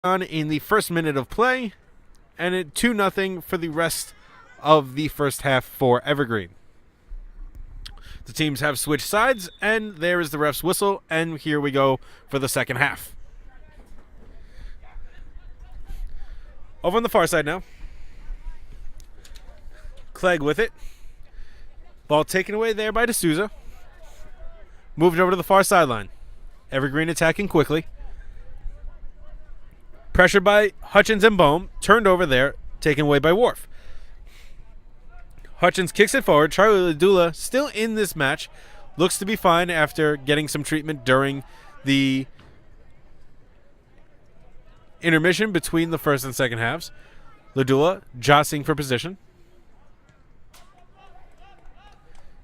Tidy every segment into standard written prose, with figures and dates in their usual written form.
on in the first minute of play, and it 2-0 for the rest of the first half for Evergreen. The teams have switched sides, and there is the ref's whistle, and here we go for the second half. Over on the far side now. Clegg with it. Ball taken away there by D'Souza. Moved over to the far sideline. Evergreen attacking quickly. Pressured by Hutchins and Bohm. Turned over there. Taken away by Worf. Hutchins kicks it forward. Charlie Ladula still in this match. Looks to be fine after getting some treatment during the intermission between the first and second halves. Ladula jostling for position.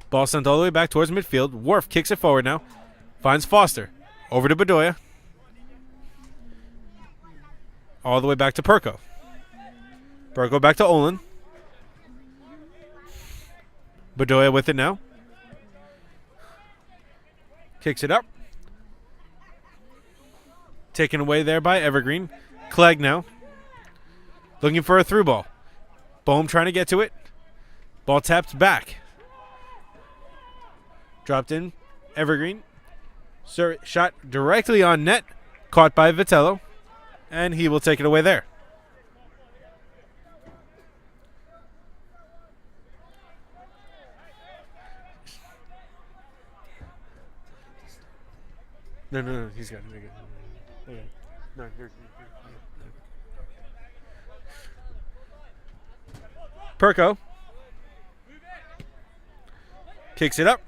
Ball sent all the way back towards midfield. Worf kicks it forward now. Finds Foster. Over to Bedoya. All the way back to Perko. Perko back to Olin. Bedoya with it now. Kicks it up. Taken away there by Evergreen. Clegg now. Looking for a through ball. Bohm trying to get to it. Ball tapped back. Dropped in. Evergreen. Shot directly on net. Caught by Vitello. And he will take it away there. No, he's got it. Okay. No, you're Perko kicks it up.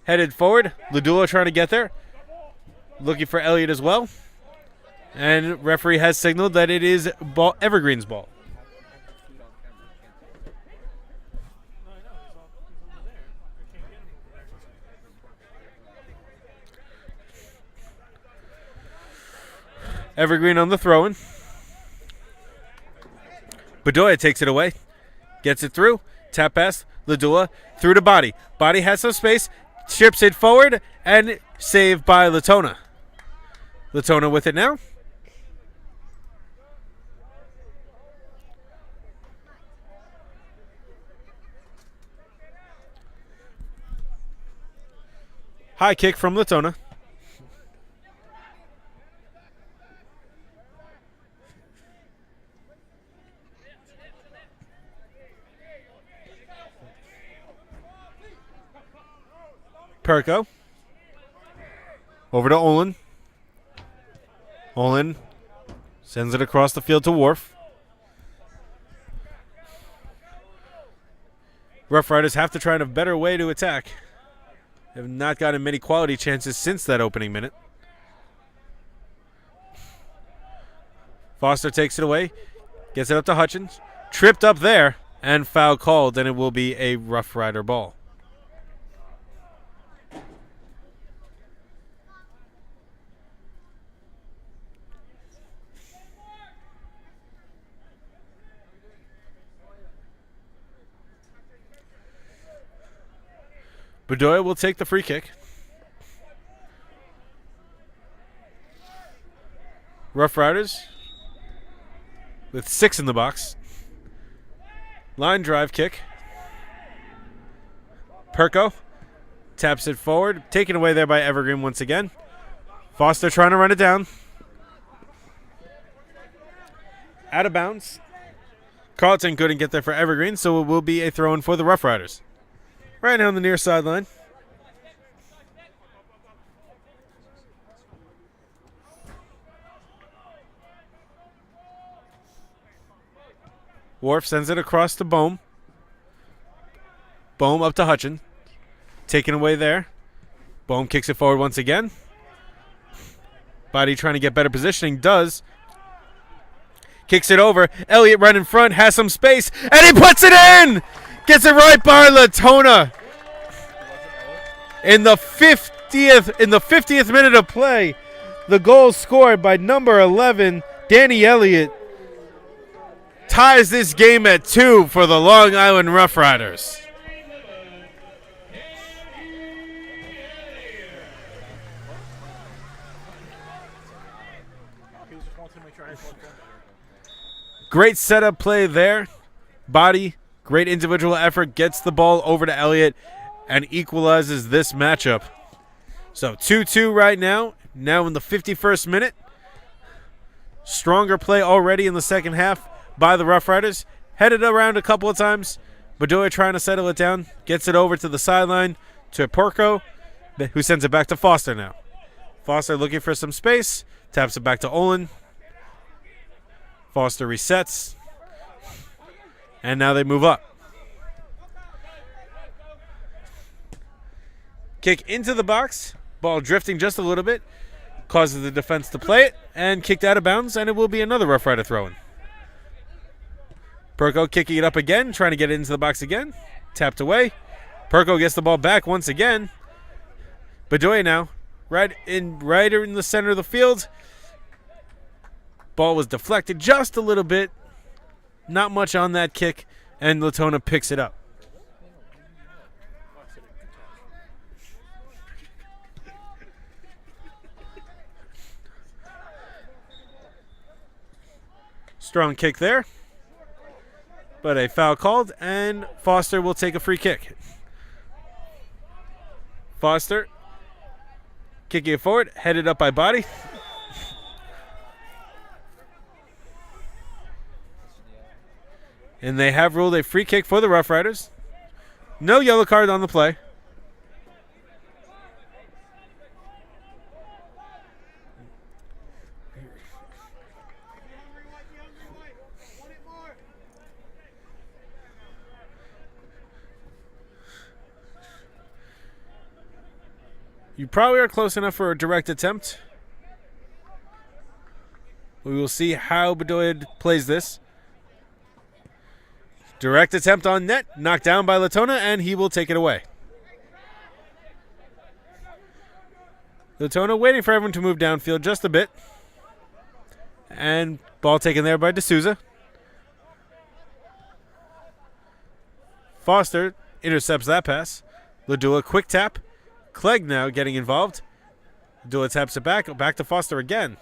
Headed forward. Ladula trying to get there. Looking for Elliott as well. And referee has signaled that it is Evergreen's ball. Evergreen on the throw-in. Bedoya takes it away. Gets it through. Tap pass. Ladula through to Body. Body has some space. Chips it forward. And saved by Latona. Latona with it now. High kick from Latona. Perko. Over to Olin. Olin sends it across the field to Worf. Rough Riders have to try a better way to attack. Have not gotten many quality chances since that opening minute. Foster takes it away. Gets it up to Hutchins. Tripped up there. And foul called, and it will be a Rough Rider ball. Bedoya will take the free kick. Rough Riders with 6 in the box. Line drive kick. Perko taps it forward. Taken away there by Evergreen once again. Foster trying to run it down. Out of bounds. Carlton couldn't get there for Evergreen, so it will be a throw-in for the Rough Riders. Right now on the near sideline. Worf sends it across to Bohm. Bohm up to Hutchin. Taken away there. Bohm kicks it forward once again. Body trying to get better positioning. Does. Kicks it over. Elliott right in front. Has some space. And he puts it in! Gets it right by Latona. In the 50th minute of play, the goal scored by number 11, Danny Elliott, ties this game at 2 for the Long Island Rough Riders. He just wants to make Great setup play there. Body, great individual effort, gets the ball over to Elliott and equalizes this matchup. So 2-2 right now. Now in the 51st minute. Stronger play already in the second half by the Rough Riders. Headed around a couple of times. Bedoya trying to settle it down. Gets it over to the sideline to Porco, who sends it back to Foster now. Foster looking for some space. Taps it back to Olin. Foster resets. And now they move up. Kick into the box. Ball drifting just a little bit. Causes the defense to play it. And kicked out of bounds. And it will be another Rough Rider throw-in. Perko kicking it up again. Trying to get it into the box again. Tapped away. Perko gets the ball back once again. Bedoya now. Right in the center of the field. Ball was deflected just a little bit. Not much on that kick. And Latona picks it up. Strong kick there. But a foul called. And Foster will take a free kick. Foster kicking it forward. Headed up by Body. And they have ruled a free kick for the Rough Riders. No yellow card on the play. You probably are close enough for a direct attempt. We will see how Bedoya plays this. Direct attempt on net, knocked down by Latona, and he will take it away. Latona waiting for everyone to move downfield just a bit. And ball taken there by D'Souza. Foster intercepts that pass. Ladula quick tap. Clegg now getting involved. Ladula taps it back to Foster again.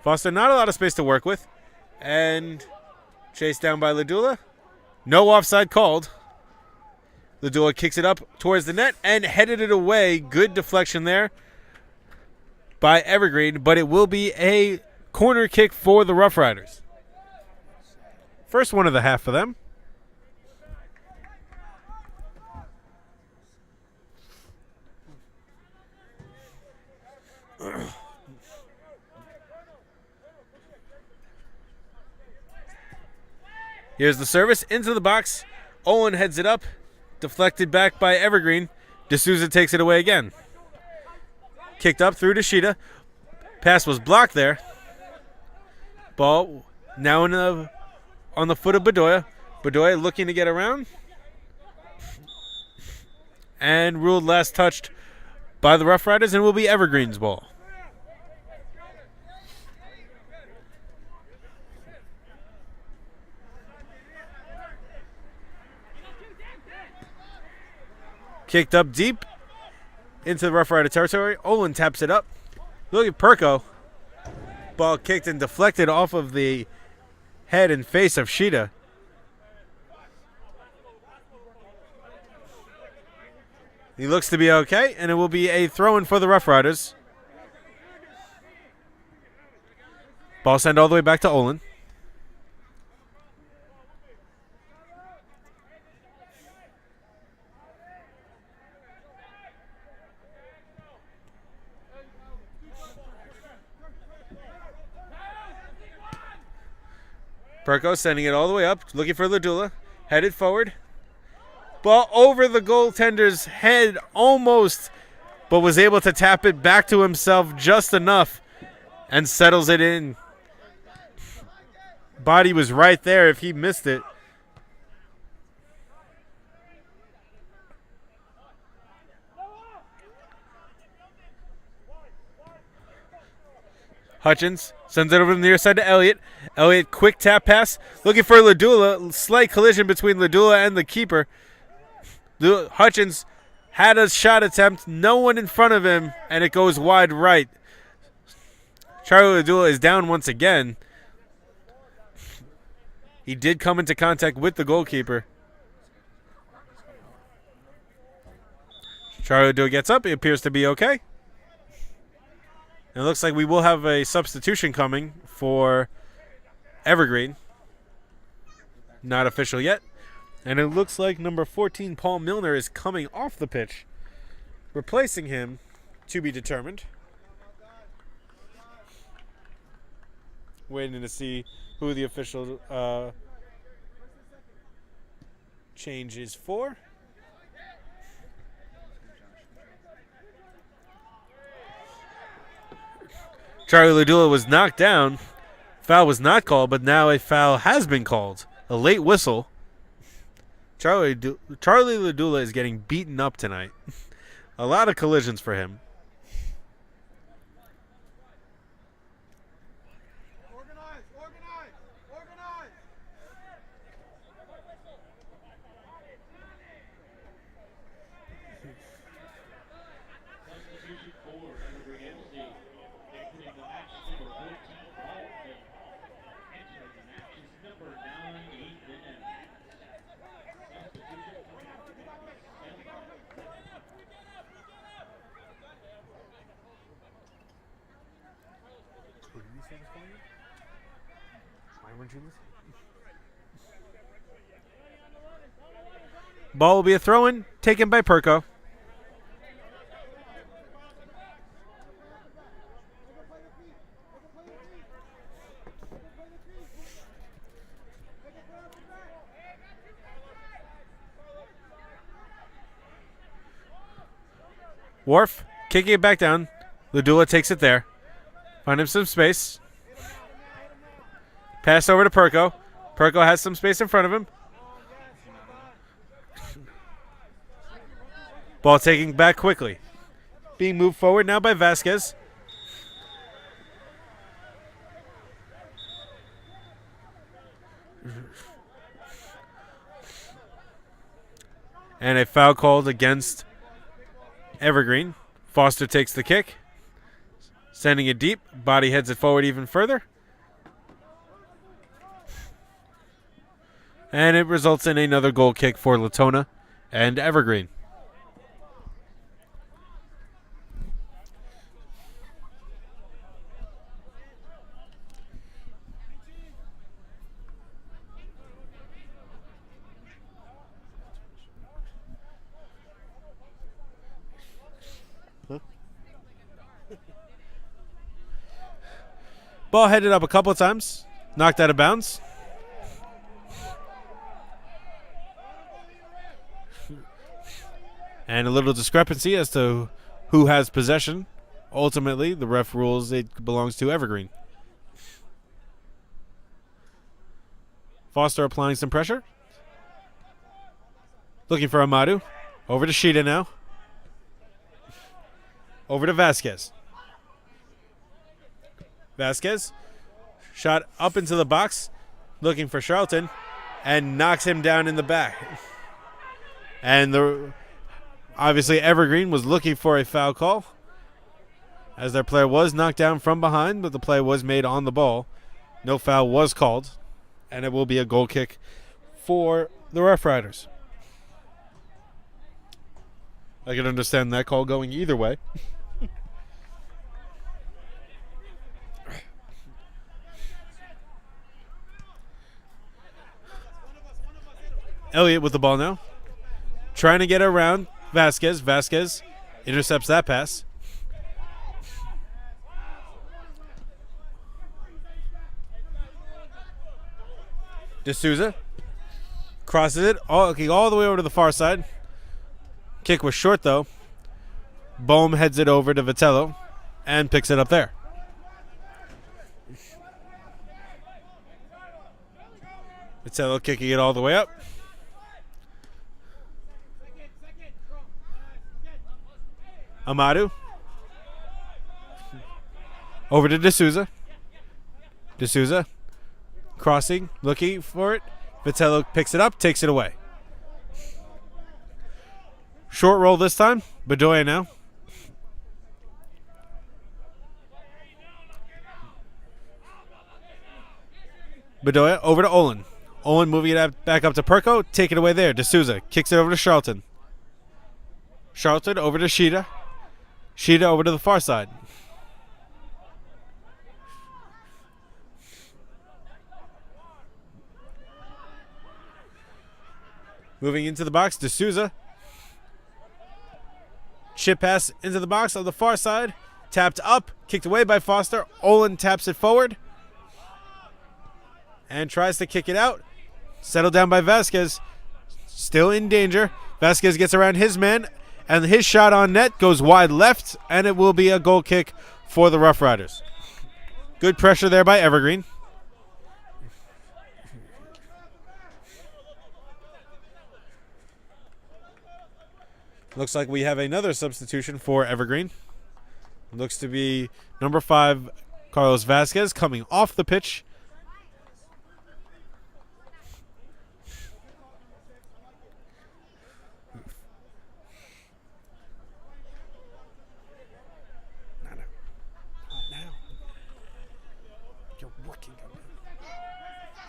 Foster not a lot of space to work with. And chased down by Ladula. No offside called. Ladula kicks it up towards the net and headed it away. Good deflection there by Evergreen, but it will be a corner kick for the Rough Riders. First one of the half for them. Here's the service into the box. Owen heads it up. Deflected back by Evergreen. D'Souza takes it away again. Kicked up through to Sheeta. Pass was blocked there. Ball now on the foot of Bedoya. Bedoya looking to get around. And ruled last touched by the Rough Riders and will be Evergreen's ball. Kicked up deep into the Rough Rider territory. Olin taps it up. Look at Perko. Ball kicked and deflected off of the head and face of Sheeta. He looks to be okay, and it will be a throw-in for the Rough Riders. Ball sent all the way back to Olin. Perko sending it all the way up, looking for Ladula. Headed forward. Ball over the goaltender's head almost, but was able to tap it back to himself just enough and settles it in. Body was right there if he missed it. Hutchins sends it over to the near side to Elliott. Elliott, quick tap pass. Looking for Ladula. Slight collision between Ladula and the keeper. Hutchins had a shot attempt. No one in front of him, and it goes wide right. Charlie Ladula is down once again. He did come into contact with the goalkeeper. Charlie Ladula gets up. It appears to be okay. And it looks like we will have a substitution coming for Evergreen. Not official yet. And it looks like number 14, Paul Milner, is coming off the pitch. Replacing him, to be determined. Waiting to see who the official change is for. Charlie Ladula was knocked down. Foul was not called, but now a foul has been called. A late whistle. Charlie Ladula is getting beaten up tonight. A lot of collisions for him. Ball will be a throw-in, taken by Perko. Worf kicking it back down. Ladula takes it there. Find him some space. Pass over to Perko. Perko has some space in front of him. Ball taking back quickly. Being moved forward now by Vasquez. And a foul called against Evergreen. Foster takes the kick. Sending it deep. Body heads it forward even further. And it results in another goal kick for Latona and Evergreen. Ball headed up a couple of times. Knocked out of bounds. And a little discrepancy as to who has possession. Ultimately, the ref rules it belongs to Evergreen. Foster applying some pressure. Looking for Amadu. Over to Sheeta now. Over to Vasquez. Vasquez. Shot up into the box. Looking for Charlton. And knocks him down in the back. And obviously Evergreen was looking for a foul call, as their player was knocked down from behind, but the play was made on the ball. No foul was called, and it will be a goal kick for the Rough Riders. I can understand that call going either way. Elliott with the ball now. Trying to get around Vasquez. Vasquez intercepts that pass. D'Souza crosses it all the way over to the far side. Kick was short, though. Bohm heads it over to Vitello and picks it up there. Vitello kicking it all the way up. Amadu. Over to D'Souza. D'Souza crossing, looking for it. Vitello picks it up, takes it away. Short roll this time. Bedoya now. Bedoya over to Olin. Owen moving it back up to Perko. Take it away there. D'Souza kicks it over to Charlton. Charlton over to Sheeta. Sheeta over to the far side. Moving into the box, D'Souza. Chip pass into the box on the far side. Tapped up, kicked away by Foster. Olin taps it forward. And tries to kick it out. Settled down by Vasquez. Still in danger. Vasquez gets around his man. And his shot on net goes wide left. And it will be a goal kick for the Rough Riders. Good pressure there by Evergreen. Looks like we have another substitution for Evergreen. Looks to be number 5, Carlos Vasquez, coming off the pitch.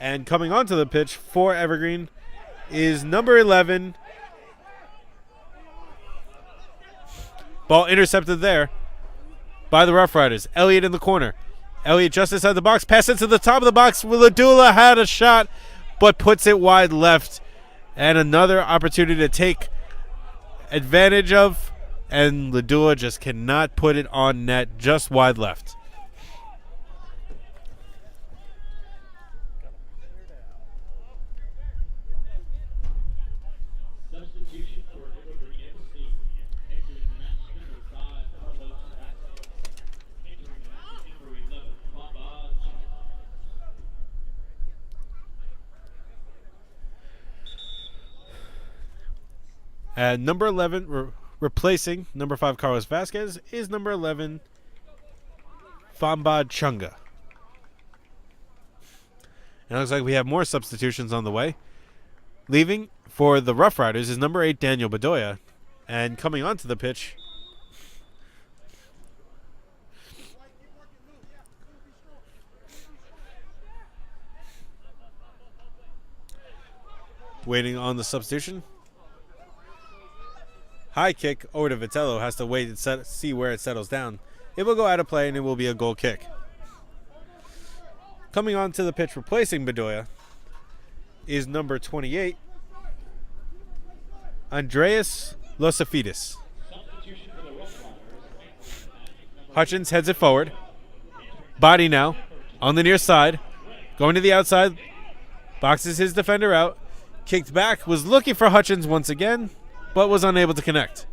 And coming onto the pitch for Evergreen is number 11. Ball intercepted there by the Rough Riders. Elliott in the corner. Elliott just inside the box. Pass into the top of the box. Ladula had a shot, but puts it wide left. And another opportunity to take advantage of. And Ladula just cannot put it on net, just wide left. And number 11, replacing number 5, Carlos Vasquez, is number 11, Fambad Chunga. And it looks like we have more substitutions on the way. Leaving for the Rough Riders is number 8, Daniel Bedoya. And coming onto the pitch, waiting on the substitution. High kick over to Vitello. Has to wait and see where it settles down. It will go out of play and it will be a goal kick. Coming onto the pitch replacing Bedoya is number 28, Andreas Losafidis. Hutchins heads it forward. Body now on the near side. Going to the outside. Boxes his defender out. Kicked back. Was looking for Hutchins once again, but was unable to connect.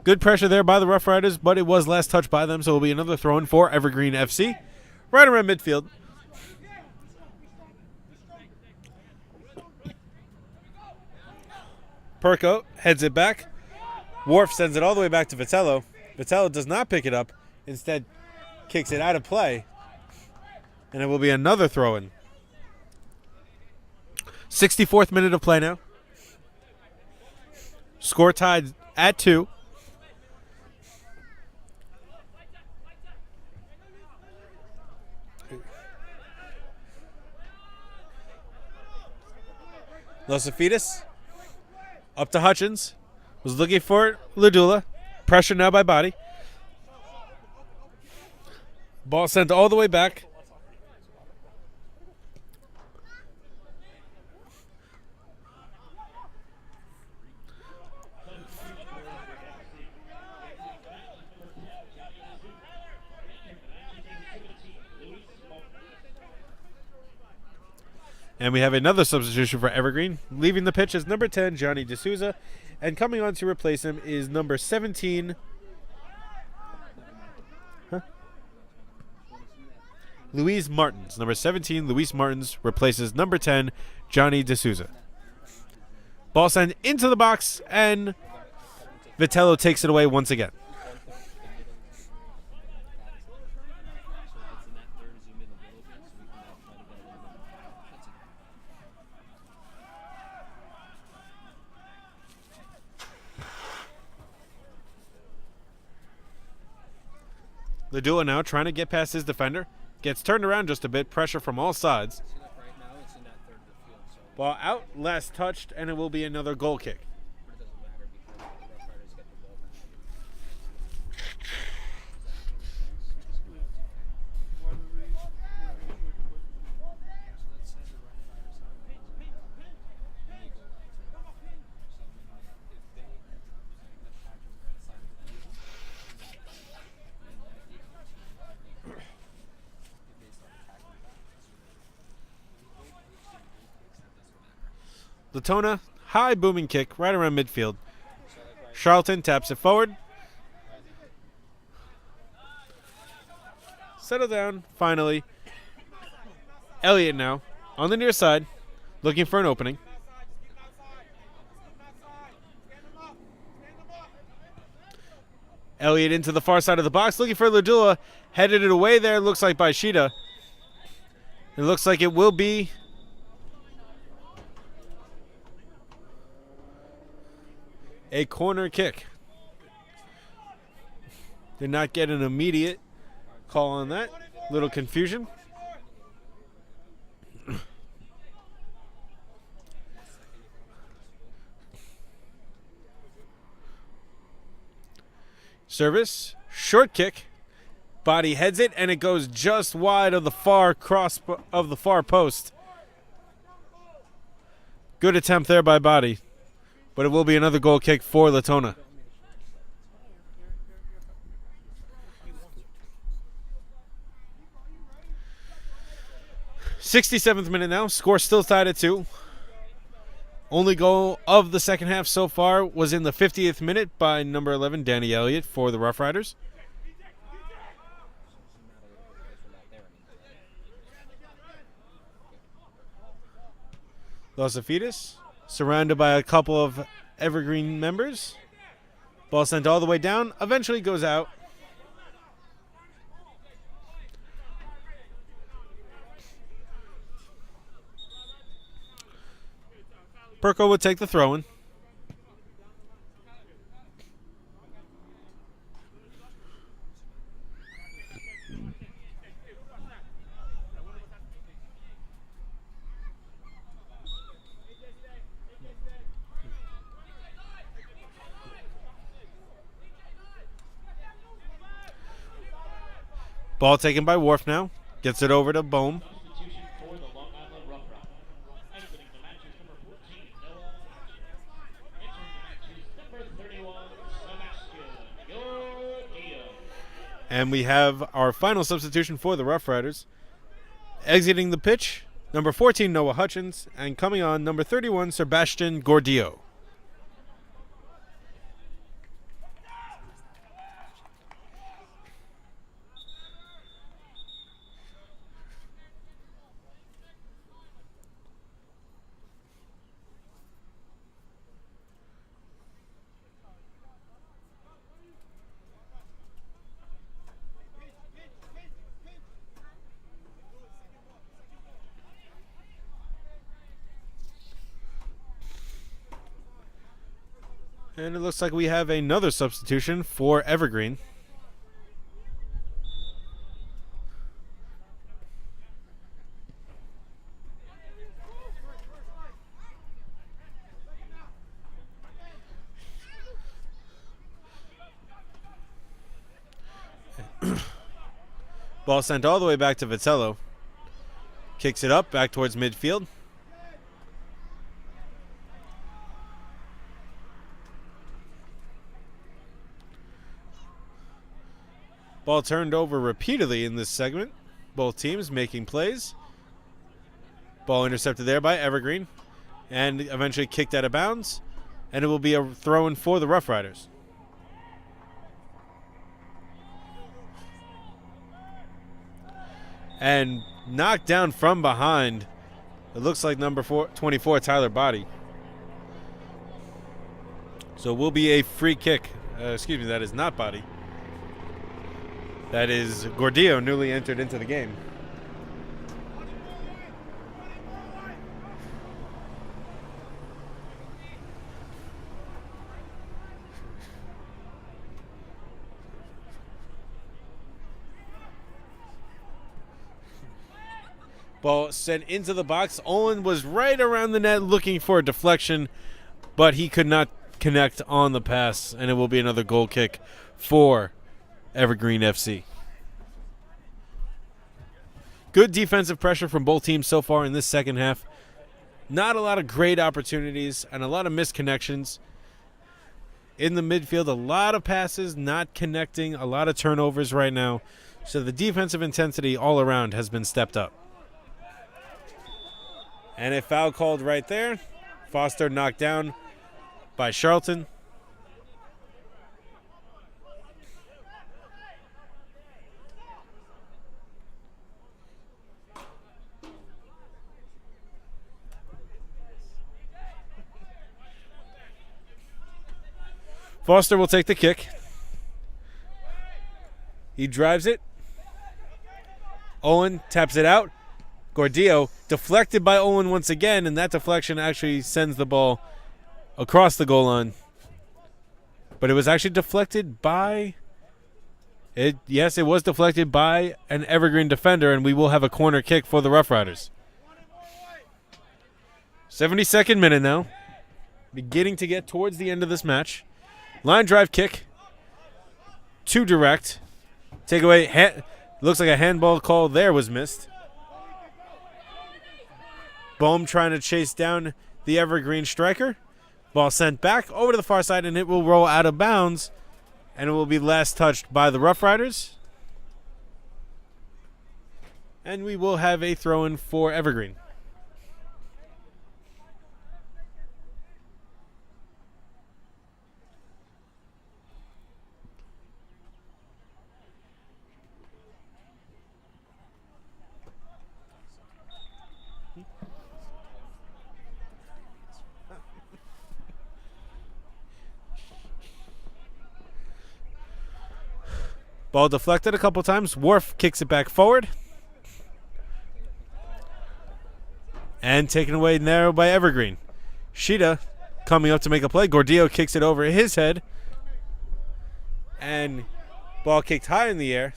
Good pressure there by the Rough Riders, but it was last touched by them, so it will be another throw-in for Evergreen FC. Right around midfield. Perko heads it back. Worf sends it all the way back to Vitello. Vitello does not pick it up. Instead, kicks it out of play. And it will be another throw-in. 64th minute of play now. Score tied at 2. Losafidis. Up to Hutchins. Was looking for Ladula. Pressure now by Body. Ball sent all the way back. And we have another substitution for Evergreen. Leaving the pitch is number 10, Johnny D'Souza. And coming on to replace him is number 17, Luis Martins. Number 17, Luis Martins, replaces number 10, Johnny D'Souza. Ball sent into the box, and Vitello takes it away once again. Ladula now trying to get past his defender. Gets turned around just a bit. Pressure from all sides. Ball out, last touched, and it will be another goal kick. Latona, high booming kick right around midfield. Charlton taps it forward. Settle down, finally. Elliott now, on the near side, looking for an opening. Elliott into the far side of the box, looking for Ladula. Headed it away there, looks like by Shida. It looks like it will be a corner kick. Did not get an immediate call on that. Little confusion. Service, short kick. Body heads it, and it goes just wide of the far post. Good attempt there by Body. But it will be another goal kick for Latona. '67th minute now. Score still tied at 2. Only goal of the second half so far was in the 50th minute by number 11, Danny Elliott, for the Rough Riders. Los Afidas, surrounded by a couple of Evergreen members. Ball sent all the way down, eventually goes out. Perko would take the throw-in. Ball taken by Wharf now. Gets it over to Bohm. And we have our final substitution for the Rough Riders. Exiting the pitch, number 14, Noah Hutchins, and coming on, number 31, Sebastian Gordillo. And it looks like we have another substitution for Evergreen. Ball sent all the way back to Vitello. Kicks it up back towards midfield. Ball turned over repeatedly in this segment. Both teams making plays. Ball intercepted there by Evergreen. And eventually kicked out of bounds. And it will be a throw-in for the Rough Riders. And knocked down from behind. It looks like number 24, Tyler Body. So it will be a free kick. That is not Body. That is Gordillo, newly entered into the game. Ball sent into the box. Olin was right around the net looking for a deflection, but he could not connect on the pass, and it will be another goal kick for Evergreen FC. Good defensive pressure from both teams so far in this second half. Not a lot of great opportunities and a lot of misconnections. In the midfield, a lot of passes not connecting, a lot of turnovers right now. So the defensive intensity all around has been stepped up. And a foul called right there. Foster knocked down by Charlton. Foster will take the kick. He drives it. Owen taps it out. Gordillo deflected by Owen once again, and that deflection actually sends the ball across the goal line. But it was actually deflected by it. Yes, it was deflected by an Evergreen defender, and we will have a corner kick for the Rough Riders. 72nd minute now. Beginning to get towards the end of this match. Line drive kick. Too direct. Take away. Looks like a handball call there was missed. Bohm trying to chase down the Evergreen striker. Ball sent back over to the far side, and it will roll out of bounds, and it will be last touched by the Rough Riders. And we will have a throw-in for Evergreen. Ball deflected a couple times. Worf kicks it back forward. And taken away narrow by Evergreen. Sheeta coming up to make a play. Gordillo kicks it over his head. And ball kicked high in the air.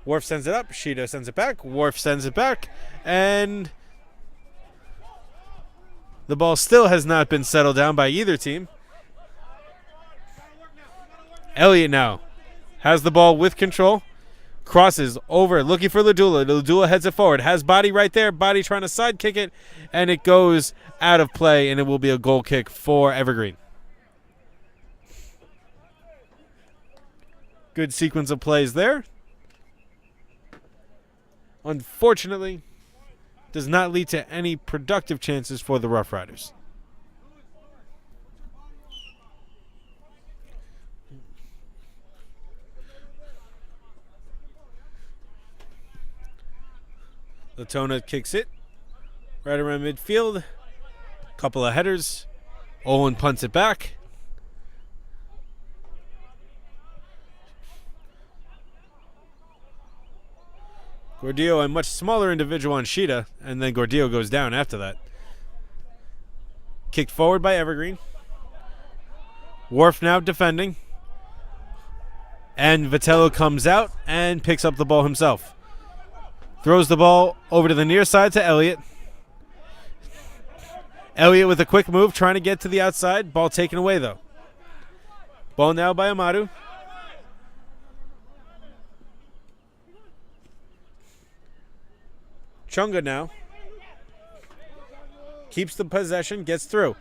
Worf sends it up. Sheeta sends it back. Worf sends it back. And the ball still has not been settled down by either team. Elliott now has the ball with control. Crosses over, looking for Ladula. Ladula heads it forward. Has Body right there. Body trying to side kick it. And it goes out of play, and it will be a goal kick for Evergreen. Good sequence of plays there. Unfortunately, does not lead to any productive chances for the Rough Riders. Latona kicks it right around midfield. Couple of headers. Owen punts it back. Gordillo, a much smaller individual on Sheeta, and then Gordillo goes down after that. Kicked forward by Evergreen. Worf now defending. And Vitello comes out and picks up the ball himself. Throws the ball over to the near side to Elliott. Elliott with a quick move, trying to get to the outside. Ball taken away, though. Ball now by Amadu. Chunga now. Keeps the possession, gets through.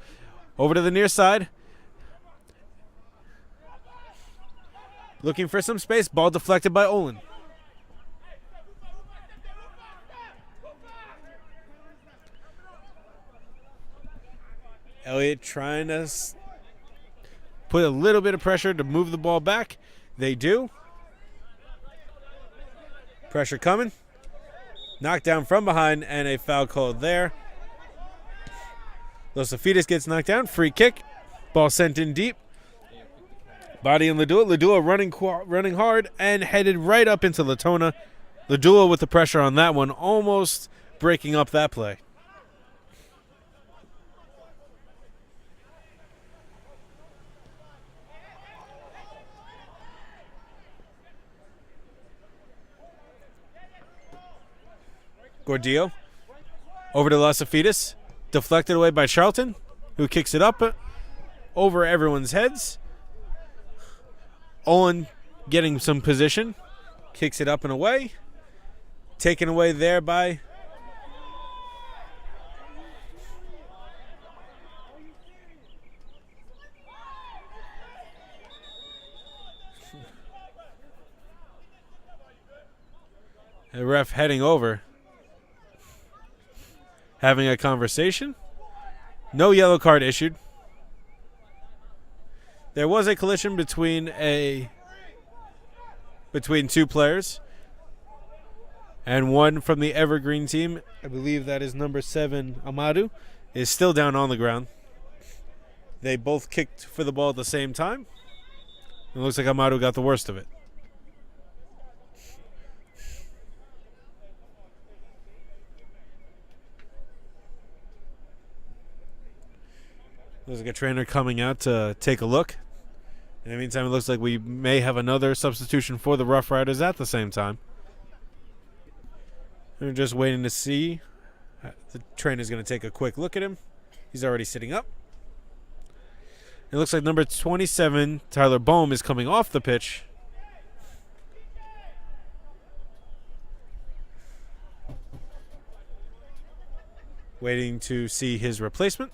Over to the near side. Looking for some space. Ball deflected by Olin. Elliott trying to put a little bit of pressure to move the ball back. They do. Pressure coming. Knocked down from behind, and a foul called there. Los Afidas gets knocked down. Free kick. Ball sent in deep. Body in Ladua. Ladua running hard and headed right up into Latona. Ladua with the pressure on that one, almost breaking up that play. Gordillo Over to Lasafidis. Deflected away by Charlton, who kicks it up over everyone's heads. Owen getting some position. Kicks it up and away. Taken away there by the ref heading over, having a conversation. No yellow card issued. There was a collision between two players, and one from the Evergreen team, I believe that is number 7, Amadou, is still down on the ground. They both kicked for the ball at the same time. It looks like Amadou got the worst of it. There's like a trainer coming out to take a look. In the meantime, it looks like we may have another substitution for the Rough Riders at the same time. We're just waiting to see. The trainer's going to take a quick look at him. He's already sitting up. It looks like number 27, Tyler Boehm, is coming off the pitch. Waiting to see his replacement.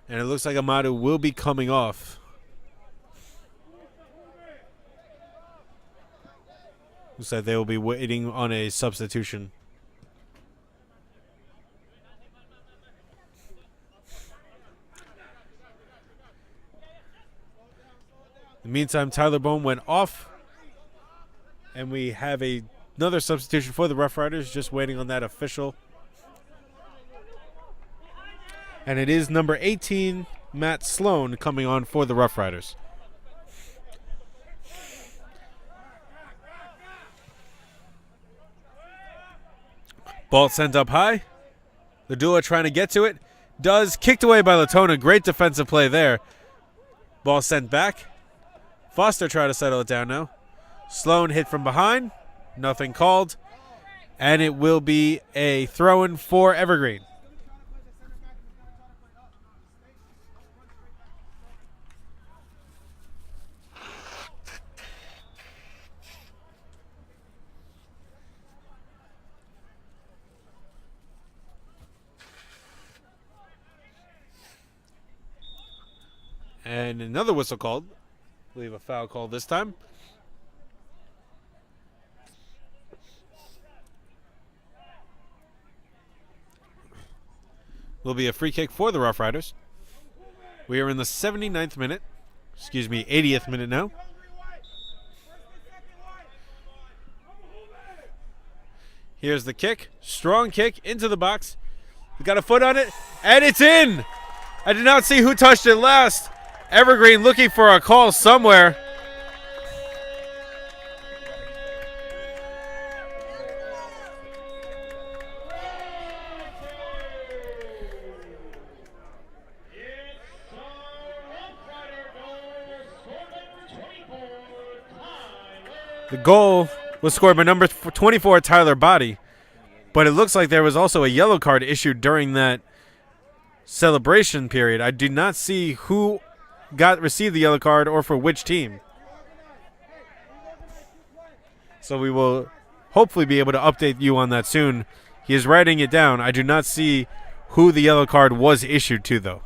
And it looks like Amadou will be coming off. Looks like they will be waiting on a substitution. In the meantime, Tyler Boehm went off. And we have another substitution for the Rough Riders, just waiting on that official. And it is number 18, Matt Sloan, coming on for the Rough Riders. Ball sent up high. Ladula trying to get to it. Does. Kicked away by Latona. Great defensive play there. Ball sent back. Foster trying to settle it down now. Sloan hit from behind. Nothing called. And it will be a throw-in for Evergreen. And another whistle called. I believe a foul call this time. Will be a free kick for the Rough Riders. We are in the 79th minute. 80th minute now. Here's the kick. Strong kick into the box. We got a foot on it, and it's in! I did not see who touched it last. Evergreen looking for a call somewhere. The goal was scored by number 24, Tyler Body. But it looks like there was also a yellow card issued during that celebration period. I do not see who received the yellow card or for which team. So we will hopefully be able to update you on that soon. He is writing it down. I do not see who the yellow card was issued to, though.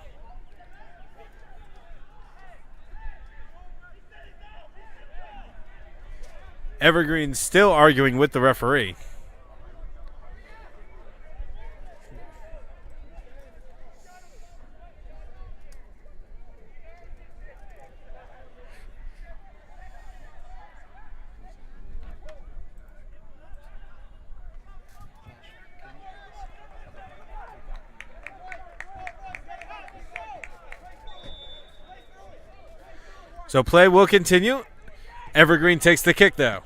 Evergreen still arguing with the referee. So play will continue. Evergreen takes the kick, though.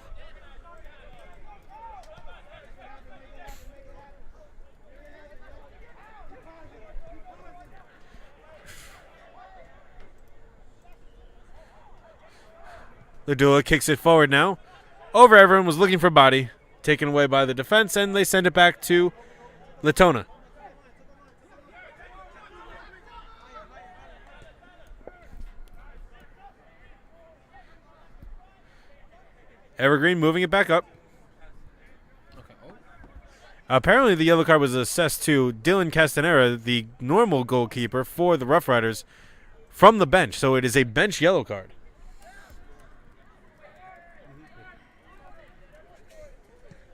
Ladula kicks it forward now. Over everyone, was looking for body. Taken away by the defense, and they send it back to Latona. Evergreen moving it back up. Apparently, the yellow card was assessed to Dylan Castanera, the normal goalkeeper for the Rough Riders, from the bench. So it is a bench yellow card.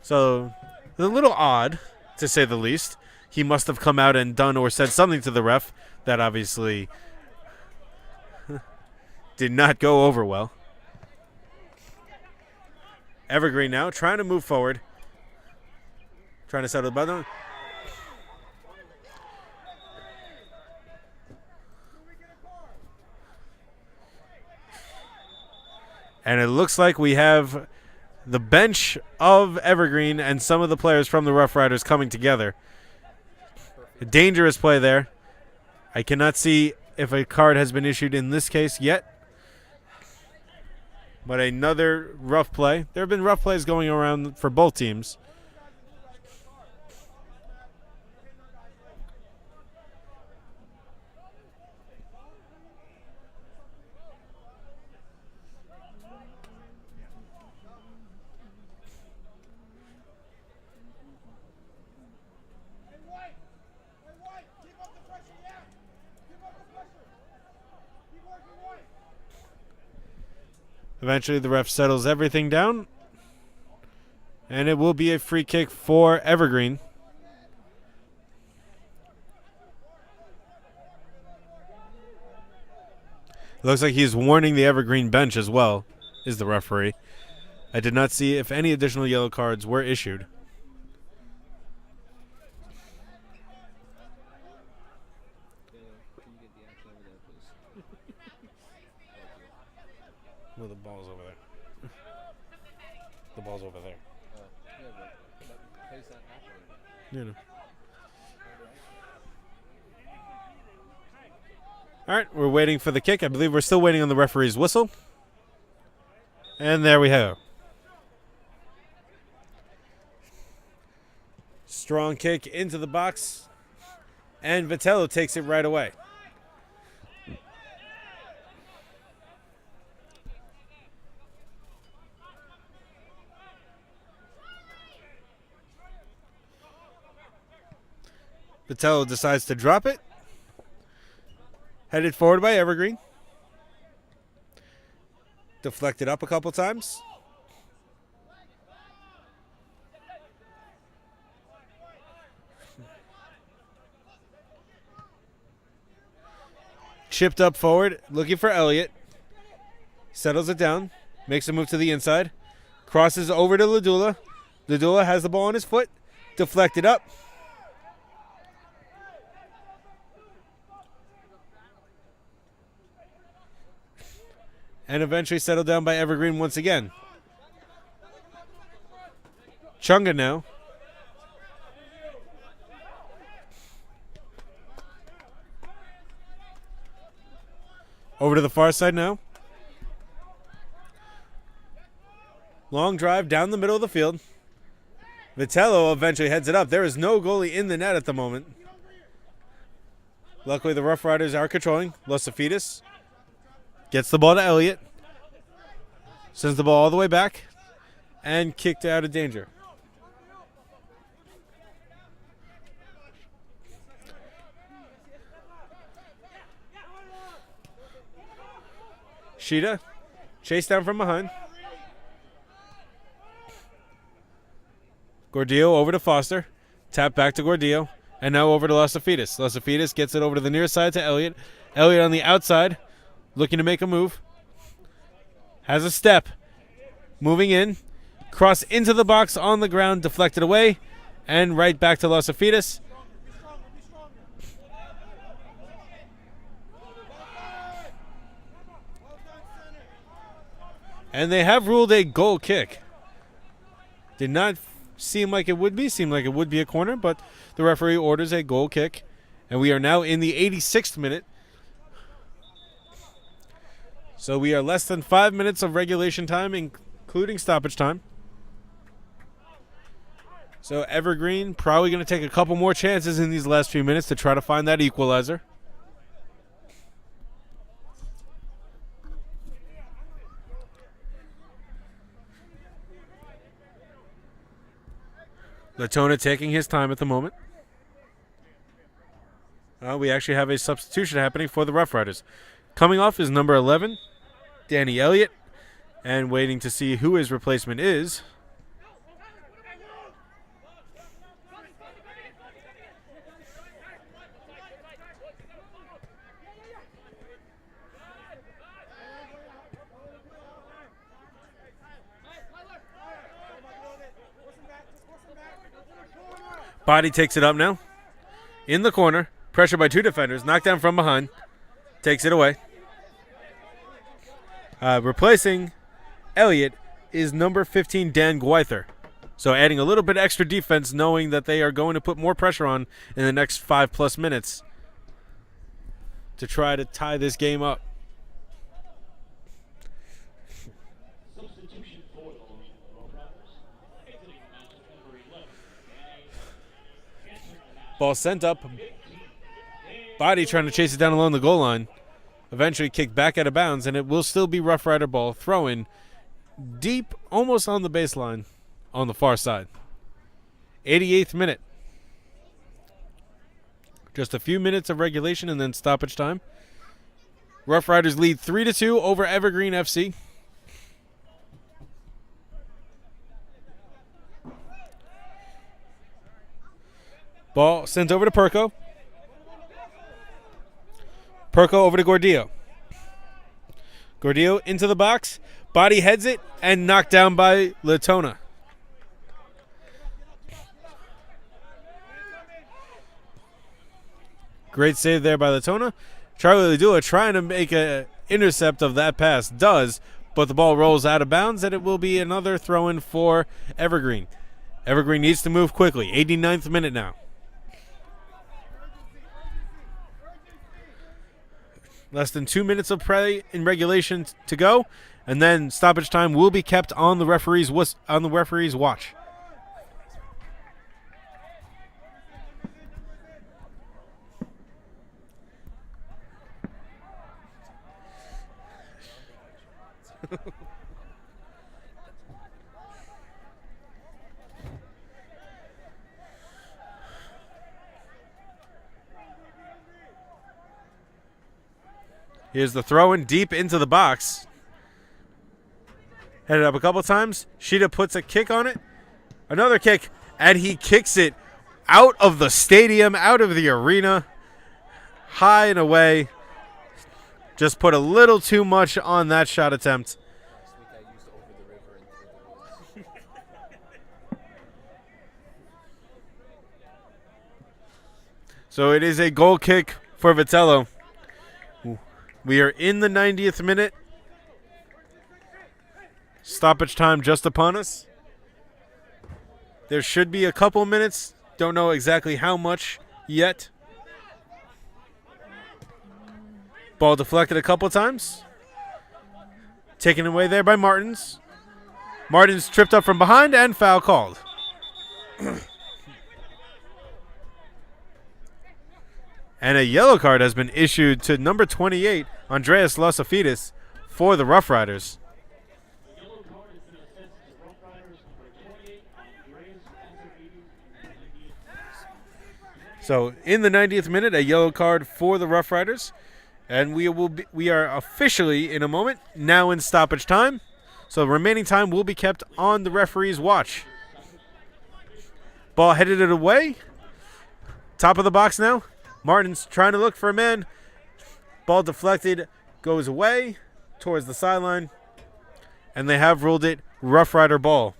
So, a little odd, to say the least. He must have come out and done or said something to the ref that obviously did not go over well. Evergreen now trying to move forward. Trying to settle the button. And it looks like we have the bench of Evergreen and some of the players from the Rough Riders coming together. A dangerous play there. I cannot see if a card has been issued in this case yet. But another rough play. There have been rough plays going around for both teams. Eventually, the ref settles everything down. And it will be a free kick for Evergreen. It looks like he's warning the Evergreen bench as well, is the referee. I did not see if any additional yellow cards were issued. Well, the ball's over there. The ball's over there. You know. All right, we're waiting for the kick. I believe we're still waiting on the referee's whistle. And there we go. Strong kick into the box. And Vitello takes it right away. Vitello decides to drop it. Headed forward by Evergreen. Deflected up a couple times. Chipped up forward, looking for Elliott. Settles it down. Makes a move to the inside. Crosses over to Ladula. Ladula has the ball on his foot. Deflected up. And eventually settled down by Evergreen once again. Chunga now. Over to the far side now. Long drive down the middle of the field. Vitello eventually heads it up. There is no goalie in the net at the moment. Luckily, the Rough Riders are controlling. Losafidis gets the ball to Elliott. Sends the ball all the way back. And kicked out of danger. Sheeta, chased down from behind. Gordillo over to Foster. Tap back to Gordillo. And now over to Lasafidis. Lasafidis gets it over to the near side to Elliott. Elliott on the outside, looking to make a move. Has a step. Moving in. Cross into the box on the ground, deflected away. And right back to Lasafidis. And they have ruled a goal kick. Did not seem like it would be. Seemed like it would be a corner, but the referee orders a goal kick. And we are now in the 86th minute. So we are less than 5 minutes of regulation time, including stoppage time. So Evergreen probably going to take a couple more chances in these last few minutes to try to find that equalizer. Latona taking his time at the moment. We actually have a substitution happening for the Rough Riders. Coming off is number 11, Danny Elliott, and waiting to see who his replacement is. Body takes it up now. In the corner. Pressure by two defenders. Knocked down from behind. Takes it away. Replacing Elliott is number 15, Dan Gwyther. So adding a little bit extra defense, knowing that they are going to put more pressure on in the next 5+ minutes to try to tie this game up. Ball sent up. Body trying to chase it down along the goal line. Eventually kicked back out of bounds, and it will still be Rough Rider ball. Throw-in deep, almost on the baseline on the far side. 88th minute. Just a few minutes of regulation and then stoppage time. Rough Riders lead 3-2 over Evergreen FC. Ball sent over to Perko. Perko over to Gordillo. Gordillo into the box. Body heads it and knocked down by Latona. Great save there by Latona. Charlie Ladula trying to make an intercept of that pass. Does, but the ball rolls out of bounds and it will be another throw-in for Evergreen. Evergreen needs to move quickly. 89th minute now. Less than 2 minutes of play in regulation to go, and then stoppage time will be kept on the referee's watch. Here's the throw-in deep into the box. Headed up a couple times. Sheeta puts a kick on it. Another kick, and he kicks it out of the stadium, out of the arena, high and away. Just put a little too much on that shot attempt. So it is a goal kick for Vitello. We are in the 90th minute. Stoppage time just upon us. There should be a couple minutes. Don't know exactly how much yet. Ball deflected a couple times. Taken away there by Martins. Martins tripped up from behind and foul called. And a yellow card has been issued to number 28, Andreas Lasafidis, for the Rough Riders. So in the 90th minute, a yellow card for the Rough Riders. And we are officially, in a moment, now in stoppage time. So the remaining time will be kept on the referee's watch. Ball headed it away. Top of the box now. Martin's trying to look for a man. Ball deflected, goes away towards the sideline. And they have ruled it Rough Rider ball.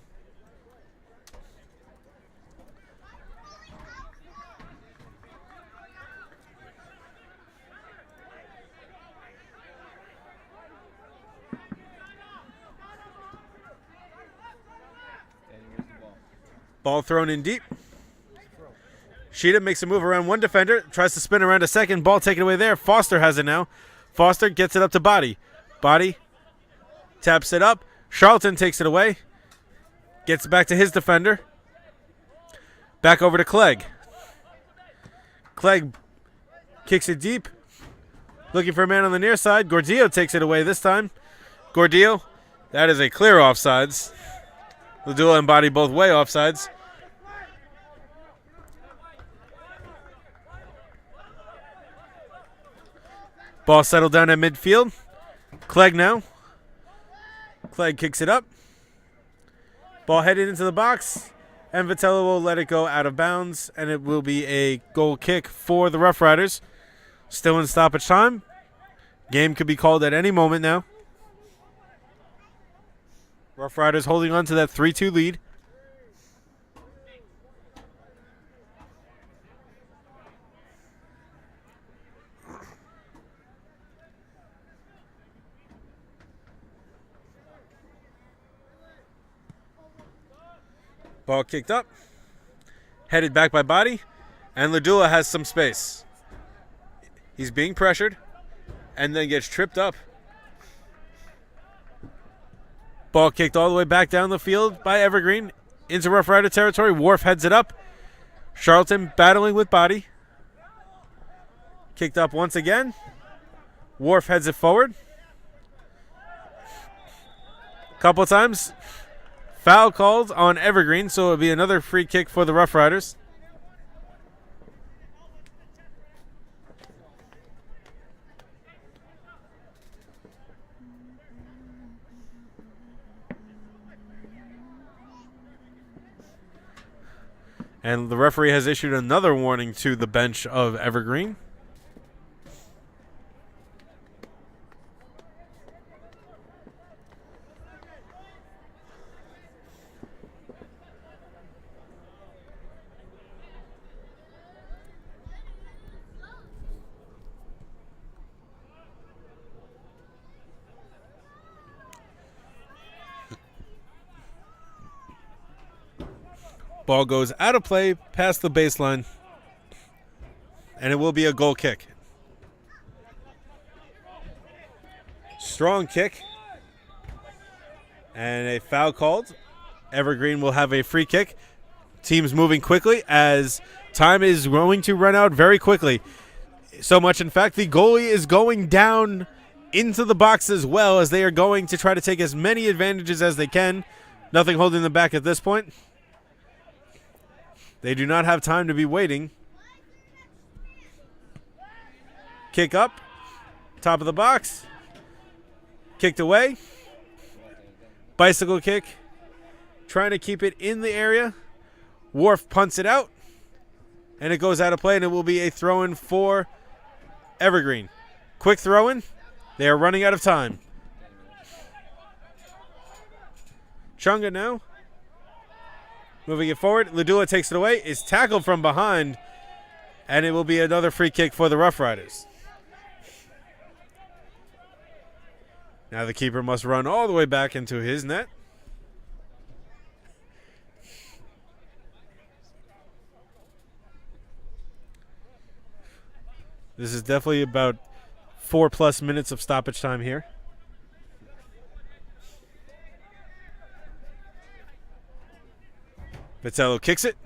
Ball thrown in deep. Sheeta makes a move around one defender, tries to spin around a second. Ball taken away there. Foster has it now. Foster gets it up to Body. Body taps it up. Charlton takes it away. Gets it back to his defender. Back over to Clegg. Clegg kicks it deep. Looking for a man on the near side. Gordillo takes it away this time. Gordillo, that is a clear offsides. Ladula and Body both way offsides. Ball settled down at midfield. Clegg now. Clegg kicks it up. Ball headed into the box. And Vitello will let it go out of bounds. And it will be a goal kick for the Rough Riders. Still in stoppage time. Game could be called at any moment now. Rough Riders holding on to that 3-2 lead. Ball kicked up. Headed back by Body. And Ladula has some space. He's being pressured. And then gets tripped up. Ball kicked all the way back down the field by Evergreen. Into Rough Rider territory. Wharf heads it up. Charlton battling with Body. Kicked up once again. Wharf heads it forward. Couple times. Foul called on Evergreen, so it'll be another free kick for the Rough Riders. And the referee has issued another warning to the bench of Evergreen. Ball goes out of play, past the baseline, and it will be a goal kick. Strong kick, and a foul called. Evergreen will have a free kick. Teams moving quickly as time is going to run out very quickly. So much, in fact, the goalie is going down into the box as well, as they are going to try to take as many advantages as they can. Nothing holding them back at this point. They do not have time to be waiting. Kick up. Top of the box. Kicked away. Bicycle kick. Trying to keep it in the area. Wharf punts it out. And it goes out of play, and it will be a throw-in for Evergreen. Quick throw-in. They are running out of time. Chunga now. Moving it forward. Ladula takes it away. Is tackled from behind. And it will be another free kick for the Rough Riders. Now the keeper must run all the way back into his net. This is definitely about 4+ minutes of stoppage time here. Vitello kicks it.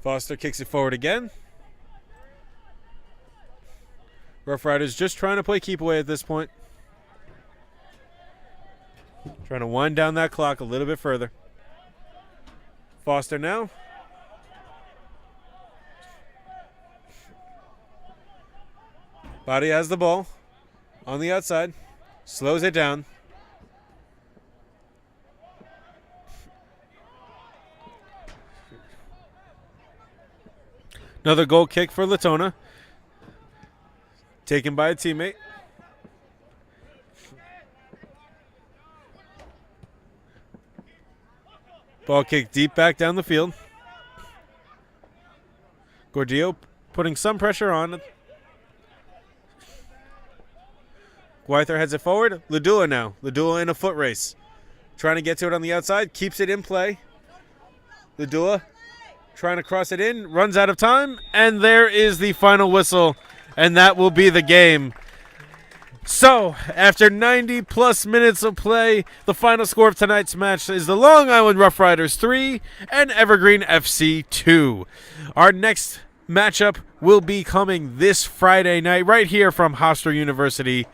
Foster kicks it forward again. Rough Riders just trying to play keep away at this point. Trying to wind down that clock a little bit further. Foster now. Body has the ball on the outside. Slows it down. Another goal kick for Latona. Taken by a teammate. Ball kick deep back down the field. Gordillo putting some pressure on. Gwyther heads it forward. Ladula now. Ladula in a foot race. Trying to get to it on the outside. Keeps it in play. Ladula trying to cross it in. Runs out of time. And there is the final whistle. And that will be the game. So, after 90-plus minutes of play, the final score of tonight's match is the Long Island Rough Riders 3 and Evergreen FC 2. Our next matchup will be coming this Friday night right here from Hofstra University.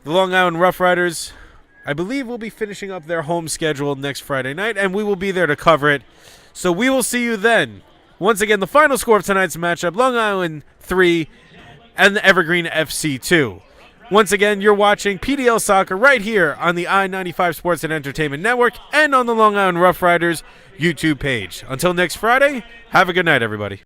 The Long Island Rough Riders, I believe, will be finishing up their home schedule next Friday night, and we will be there to cover it. So we will see you then. Once again, the final score of tonight's matchup, Long Island 3 and the Evergreen FC 2. Once again, you're watching PDL Soccer right here on the I-95 Sports and Entertainment Network and on the Long Island Rough Riders YouTube page. Until next Friday, have a good night, everybody.